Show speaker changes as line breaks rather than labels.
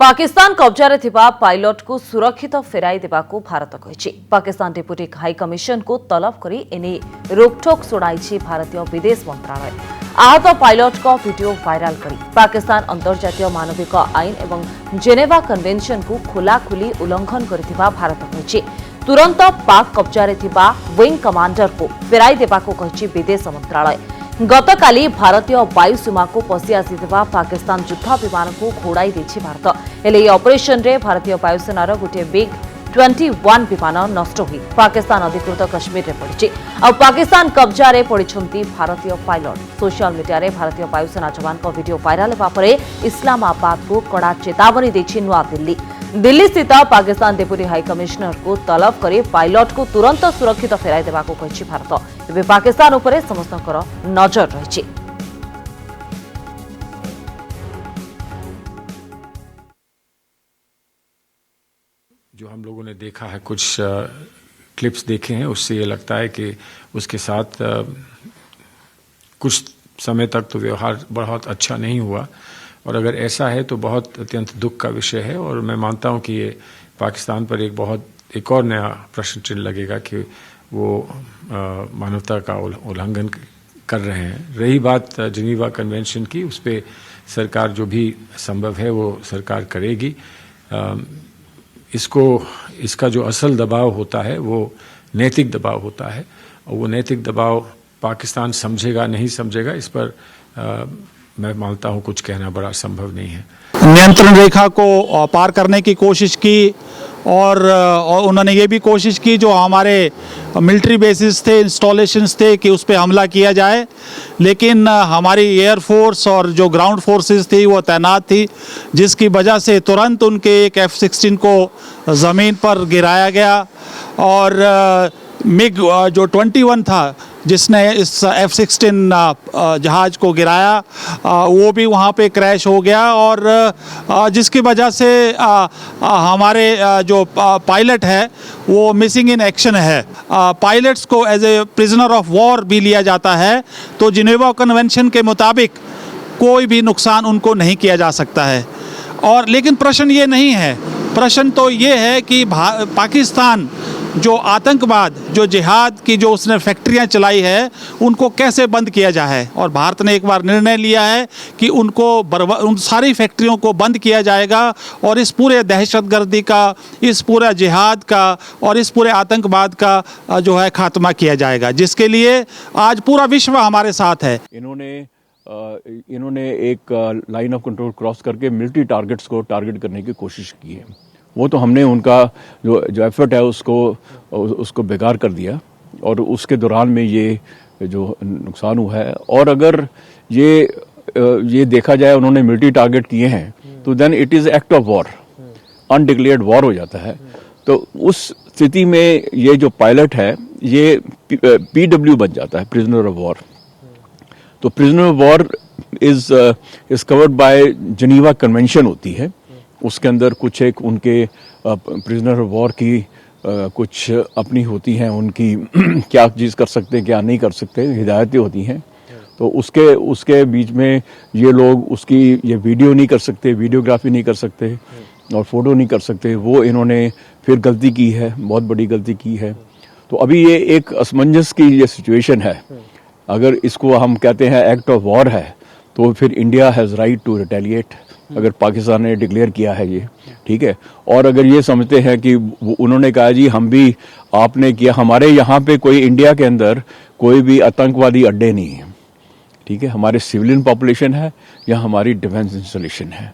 पाकिस्तान कब्जारे थिबा पायलट को सुरक्षित फेराई देबाकू भारत कहिछि। पाकिस्तान डेप्यूटी हाई कमिशन को तलब करी एने रोकठोक सुनाई भारतीय विदेश मंत्रालय। आहत पायलट को वीडियो वायरल करी पाकिस्तान अंतर्जातीय मानविक आईन एवं जेनेवा कन्वेंशन को खोलाखोली उल्लंघन करथिबा भारत कहिछि। तुरंत पाक कब्जारे थिबा विंग कमांडर को फेराई देबाकू कहिछि विदेश मंत्रालय। गतकाली भारतीय वायुसीमा को पशि आसिथिबा पाकिस्तान युद्ध विमान को घोड़ाई देछि भारत। हेले ଏହି ऑपरेशन रे भारतीय वायुसेनार गोटे बिग 21 विमान नष्ट हुई पाकिस्तान अधिकृत कश्मीर रे पड़िछि। आ पाकिस्तान कब्जा रे पड़िछंती भारतीय पायलट। सोशल मीडिया रे भारतीय वायुसेना जवान को वीडियो वायरल हेबा परे इस्लामाबाद को कड़ा चेतावनी देछि नुआ दिल्ली। दिल्ली स्थित पाकिस्तान डेप्यूटी हाई कमिश्नर को तलब करी पायलट को तुरंत सुरक्षित फेराई देबाकू कहिछि भारत। एबे पाकिस्तान उपरे समस्तकर नजर रहिछि।
जो हम लोगों ने देखा है, कुछ क्लिप्स देखे हैं, उससे ये लगता है कि उसके साथ कुछ समय तक तो व्यवहार बहुत अच्छा नहीं हुआ, और अगर ऐसा है तो बहुत अत्यंत दुख का विषय है। और मैं मानता हूं कि ये पाकिस्तान पर एक और नया प्रश्न चिन्ह लगेगा कि वो मानवता का उल्लंघन कर रहे हैं। रही बात जिनेवा कन्वेंशन की, उस पर सरकार जो भी संभव है वो सरकार करेगी। इसका जो असल दबाव होता है वो नैतिक दबाव होता है, और वो नैतिक दबाव पाकिस्तान समझेगा नहीं समझेगा, इस पर मैं मानता हूं कुछ कहना बड़ा संभव नहीं है।
नियंत्रण रेखा को पार करने की कोशिश की, और उन्होंने ये भी कोशिश की जो हमारे मिलिट्री बेसिस थे, इंस्टॉलेशंस थे, कि उस पर हमला किया जाए। लेकिन हमारी एयरफोर्स और जो ग्राउंड फोर्सेस थी वो तैनात थी, जिसकी वजह से तुरंत उनके एक F-16 को ज़मीन पर गिराया गया। और मिग जो 21 था जिसने इस F-16 जहाज़ को गिराया, वो भी वहाँ पे क्रैश हो गया। और जिसकी वजह से हमारे जो पायलट है वो मिसिंग इन एक्शन है। पायलट्स को as a prisoner of war भी लिया जाता है, तो जिनेवा कन्वेंशन के मुताबिक कोई भी नुकसान उनको नहीं किया जा सकता है। और लेकिन प्रश्न ये नहीं है, प्रश्न तो ये है कि पाकिस्तान जो आतंकवाद, जो जिहाद की जो उसने फैक्ट्रियां चलाई है, उनको कैसे बंद किया जाए। और भारत ने एक बार निर्णय लिया है कि उन सारी फैक्ट्रियों को बंद किया जाएगा, और इस पूरे दहशतगर्दी का, इस पूरा जिहाद का और इस पूरे आतंकवाद का जो है खात्मा किया जाएगा, जिसके लिए आज पूरा विश्व हमारे साथ है।
इन्होंने एक लाइन ऑफ कंट्रोल क्रॉस करके मिलिट्री टारगेट्स को टारगेट करने की कोशिश की है। वो तो हमने उनका जो एफर्ट है उसको बेकार कर दिया, और उसके दौरान में ये जो नुकसान हुआ है। और अगर ये देखा जाए उन्होंने मिलिट्री टारगेट किए हैं, तो then it is act of war, undeclared war हो जाता है। तो उस स्थिति में ये जो पायलट है ये PW बन जाता है, प्रिजनर ऑफ वॉर। तो prisoner of war is covered by Geneva convention होती है। उसके अंदर कुछ एक उनके प्रिजनर ऑफ वॉर की कुछ अपनी होती हैं, उनकी क्या चीज़ कर सकते हैं क्या नहीं कर सकते, हिदायतें होती हैं। तो उसके बीच में ये लोग उसकी ये वीडियो नहीं कर सकते, वीडियोग्राफी नहीं कर सकते और फोटो नहीं कर सकते। वो इन्होंने फिर गलती की है, बहुत बड़ी गलती की है। तो अभी ये एक असमंजस की ये सिचुएशन है। अगर इसको हम कहते हैं एक्ट ऑफ वॉर है, तो फिर India has right to retaliate. अगर पाकिस्तान ने डिक्लेयर किया है ये, ठीक है। और अगर ये समझते हैं कि उन्होंने कहा जी हम भी आपने किया, हमारे यहाँ पे कोई इंडिया के अंदर कोई भी आतंकवादी अड्डे नहीं है, ठीक है। हमारे सिविलियन पॉपुलेशन है या हमारी डिफेंस इंस्टॉलेशन है।